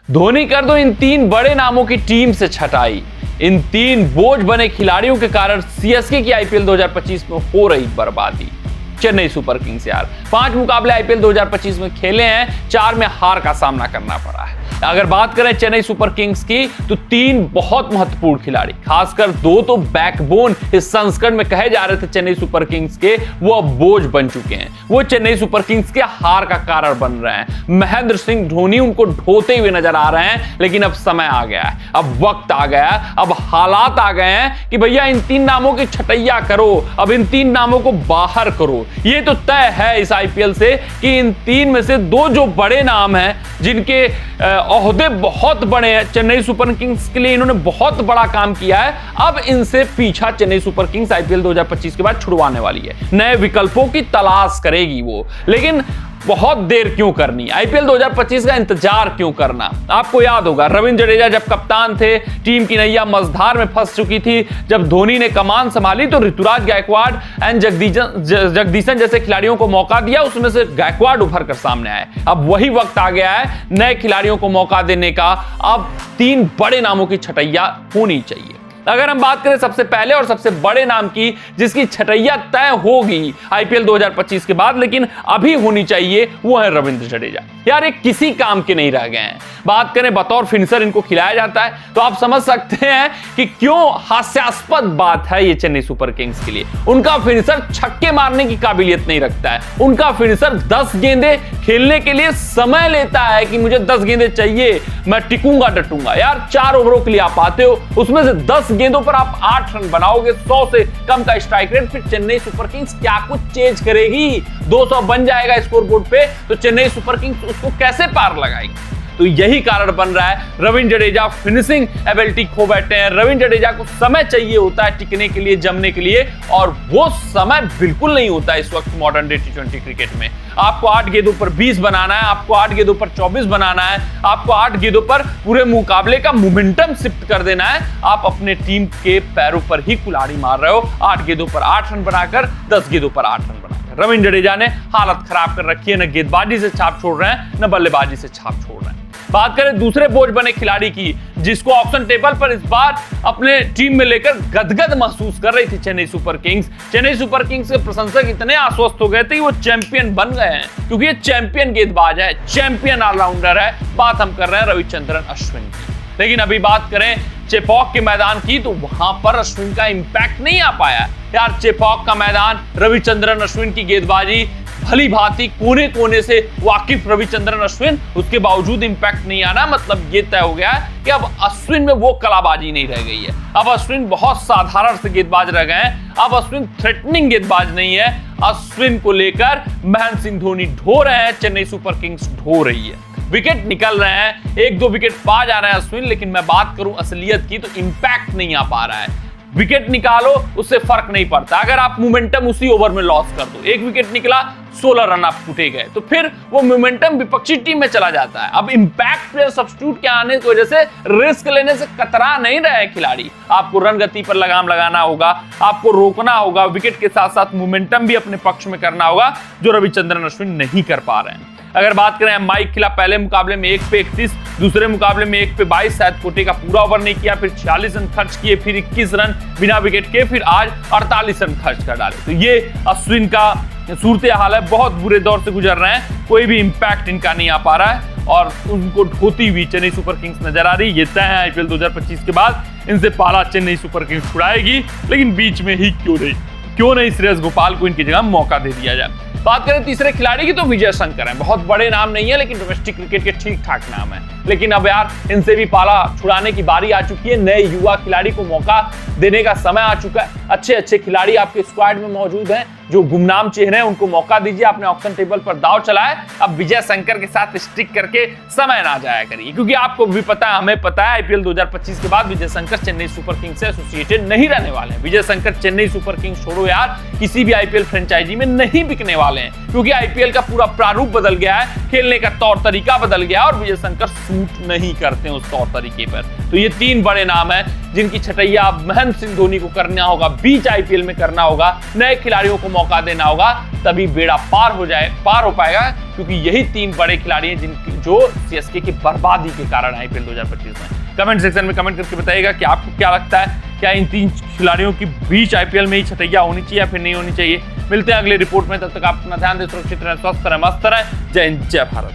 धोनी कर दो इन तीन बड़े नामों की टीम से छटाई। इन तीन बोझ बने खिलाड़ियों के कारण सीएसके की आईपीएल 2025 में हो रही बर्बादी। चेन्नई सुपर किंग्स यार 5 मुकाबले आईपीएल 2025 में खेले हैं, 4 में हार का सामना करना पड़ा है। अगर बात करें चेन्नई सुपर किंग्स की तो 3 बहुत महत्वपूर्ण खिलाड़ी, खासकर 2 तो बैकबोन इस संस्करण में कहे जा रहे थे चेन्नई सुपर किंग्स के, वो अब बोझ बन चुके हैं। वो चेन्नई सुपर किंग्स के हार का कारण बन रहे हैं। महेंद्र सिंह धोनी उनको ढोते हुए नजर आ रहे हैं, लेकिन अब समय आ गया है, अब वक्त आ गया है, अब हालात आ गए हैं कि भैया इन 3 नामों की छटैया करो, अब इन 3 नामों को बाहर करो। ये तो तय है इस आईपीएल से कि इन 3 में से 2 जो बड़े नाम हैं, जिनके ओहदे बहुत बड़े हैं, चेन्नई सुपर किंग्स के लिए इन्होंने बहुत बड़ा काम किया है, अब इनसे पीछा चेन्नई सुपर किंग्स आईपीएल 2025 के बाद छुड़वाने वाली है। नए विकल्पों की तलाश करेगी वो, लेकिन बहुत देर क्यों करनी, आईपीएल 2025 का इंतजार क्यों करना। आपको याद होगा रविंद्र जडेजा जब कप्तान थे, टीम की नैया मझधार में फंस चुकी थी। जब धोनी ने कमान संभाली तो ऋतुराज गायकवाड़ एंड जगदीशन जैसे खिलाड़ियों को मौका दिया, उसमें से गायकवाड़ उभर कर सामने आए। अब वही वक्त आ गया है नए खिलाड़ियों को मौका देने का। अब 3 बड़े नामों की छटैया होनी चाहिए। अगर हम बात करें सबसे पहले और सबसे बड़े नाम की, जिसकी छटैया तय होगी आईपीएल 2025 के बाद, लेकिन अभी होनी चाहिए, वो है रविंद्र जडेजा। यार ये किसी काम के नहीं रह गए हैं। बात करें बतौर फिनिशर इनको खिलाया जाता है तो आप समझ सकते हैं कि क्यों हास्यास्पद बात है ये चेन्नई सुपर किंग्स के लिए। उनका फिनिशर छक्के मारने की काबिलियत नहीं रखता है। उनका फिनिशर 10 गेंदें खेलने के लिए समय लेता है कि मुझे 10 गेंदें चाहिए, मैं टिकूंगा डटूंगा। यार 4 ओवरों के लिए आप आते हो, उसमें से 10 गेंदों पर आप 8 रन बनाओगे, 100 से कम का स्ट्राइक रेट, फिर चेन्नई सुपर किंग्स क्या कुछ चेंज करेगी? 200 बन जाएगा स्कोरबोर्ड पे तो चेन्नई सुपर किंग्स उसको कैसे पार लगाएगी? तो यही कारण बन रहा है रविंद्र जडेजा फिनिशिंग एबिलिटी खो बैठे हैं। रविंद्र जडेजा को समय चाहिए होता है टिकने के लिए, जमने के लिए, और वो समय बिल्कुल नहीं होता है इस वक्त मॉडर्न डे टी20 क्रिकेट में। आपको 8 गेंदों पर 20 बनाना है, आपको 8 गेंदों पर 24 बनाना है, आपको 8 गेंदों पर पूरे मुकाबले का मोमेंटम शिफ्ट कर देना है। आप अपने टीम के पैरों पर ही कुल्हाड़ी मार रहे हो, 8 गेंदों पर 8 रन बनाकर, 10 गेंदों पर 8 रन बनाकर। रविंद्र जडेजा ने हालत खराब कर रखी है, न गेंदबाजी से छाप छोड़ रहे हैं, न बल्लेबाजी से छाप छोड़ रहे हैं। बात करें दूसरे बोझ बने खिलाड़ी की, जिसको ऑक्शन टेबल पर इस बार अपने टीम में लेकर गदगद महसूस कर रही थी Chennai super Kings. Chennai super Kings के प्रशंसक इतने आश्वस्त हो गए थे कि वो चैंपियन बन गए हैं, क्योंकि ये चैंपियन गेंदबाज है, चैंपियन ऑलराउंडर है। बात हम कर रहे हैं रविचंद्रन अश्विन की। लेकिन अभी बात करें चेपॉक के मैदान की तो वहां पर अश्विन का इंपैक्ट नहीं आ पाया। यार चेपॉक का मैदान, रविचंद्रन अश्विन की गेंदबाजी, भली भांति कोने कोने से वाकिफ रविचंद्रन अश्विन, उसके बावजूद इंपैक्ट नहीं आना, मतलब ये तय हो गया है कि अब अश्विन में वो कलाबाजी नहीं रह गई है। अब अश्विन बहुत साधारण से गेंदबाज रह गए हैं। अब अश्विन थ्रेटनिंग गेंदबाज नहीं है। अश्विन को लेकर महेंद्र सिंह धोनी ढो रहे हैं, चेन्नई सुपर किंग्स ढो रही है। विकेट निकल रहे हैं, 1-2 विकेट पा जा रहे हैं अश्विन, लेकिन मैं बात करूं असलियत की तो इंपैक्ट नहीं आ पा रहा है। विकेट निकालो उससे फर्क नहीं पड़ता, अगर आप मोमेंटम उसी ओवर में लॉस कर दो। 1 विकेट निकला, 16 रन आप टूटे गए, तो फिर वो मोमेंटम विपक्षी टीम में चला जाता है। अब इंपैक्ट प्लेयर सब्स्टिट्यूट के आने की वजह से रिस्क लेने से कतरा नहीं रहे खिलाड़ी। आपको रन गति पर लगाम लगाना होगा, आपको रोकना होगा, विकेट के साथ साथ मोमेंटम भी अपने पक्ष में करना होगा, जो रविचंद्रन अश्विन नहीं कर पा रहे हैं। अगर बात करें माइक खिला पहले मुकाबले में 1 पे 31, दूसरे मुकाबले में 1 पे 22, शायद कोटे का पूरा ओवर नहीं किया, फिर 46 रन खर्च किए, फिर 21 रन बिना विकेट के, फिर आज 48 रन खर्च कर डाले। तो ये अश्विन का सूरत हाल है, बहुत बुरे दौर से गुजर रहे हैं, कोई भी इंपैक्ट इनका नहीं आ पा रहा है और उनको ढोती हुई चेन्नई सुपर किंग्स नजर आ रही है। ये तय है आईपीएल 2025 के बाद इनसे पाला चेन्नई सुपर किंग्स छुड़ाएगी, लेकिन बीच में ही क्यों नहीं श्रेयस गोपाल को इनकी जगह मौका दे दिया जाए। बात करें तीसरे खिलाड़ी की तो विजय शंकर हैं। बहुत बड़े नाम नहीं है, लेकिन डोमेस्टिक क्रिकेट के ठीक ठाक नाम है। लेकिन अब यार इनसे भी पाला छुड़ाने की बारी आ चुकी है। नए युवा खिलाड़ी को मौका देने का समय आ चुका है। अच्छे अच्छे खिलाड़ी आपके स्क्वाड में मौजूद हैं, जो गुमनाम चेहरे हैं उनको मौका दीजिए। आपने ऑक्शन टेबल पर दाव चलाए, अब विजय शंकर के साथ स्टिक करके समय ना जाया करिए, क्योंकि आपको भी पता है, हमें पता है, आईपीएल 2025 के बाद विजय शंकर चेन्नई सुपर किंग्स से एसोसिएटेड नहीं रहने वाले हैं। विजय शंकर चेन्नई सुपर किंग्स छोड़ो यार, किसी भी आईपीएल फ्रेंचाइजी में नहीं बिकने वाले हैं, क्योंकि आईपीएल का पूरा प्रारूप बदल गया है, खेलने का तौर तरीका बदल गया और विजय शंकर सूट नहीं करते उस तौर तरीके पर। तो ये 3 बड़े नाम हैं जिनकी छटैया महेंद्र सिंह धोनी को करना होगा, बीच आईपीएल में करना होगा, नए खिलाड़ियों को मौका देना होगा, तभी बेड़ा पार हो पाएगा क्योंकि यही 3 बड़े खिलाड़ी हैं जो सीएसके की बर्बादी के कारण आईपीएल 2025 में। कमेंट सेक्शन में कमेंट करके बताइएगा कि आपको क्या लगता है, क्या इन 3 खिलाड़ियों के बीच आईपीएल में ही छटैया होनी चाहिए या फिर नहीं होनी चाहिए। मिलते हैं अगले रिपोर्ट में, तब तक आप अपना ध्यान दें, सुरक्षित रहें, स्वस्थ रहें, मस्त रहें। जय हिंद, जय भारत।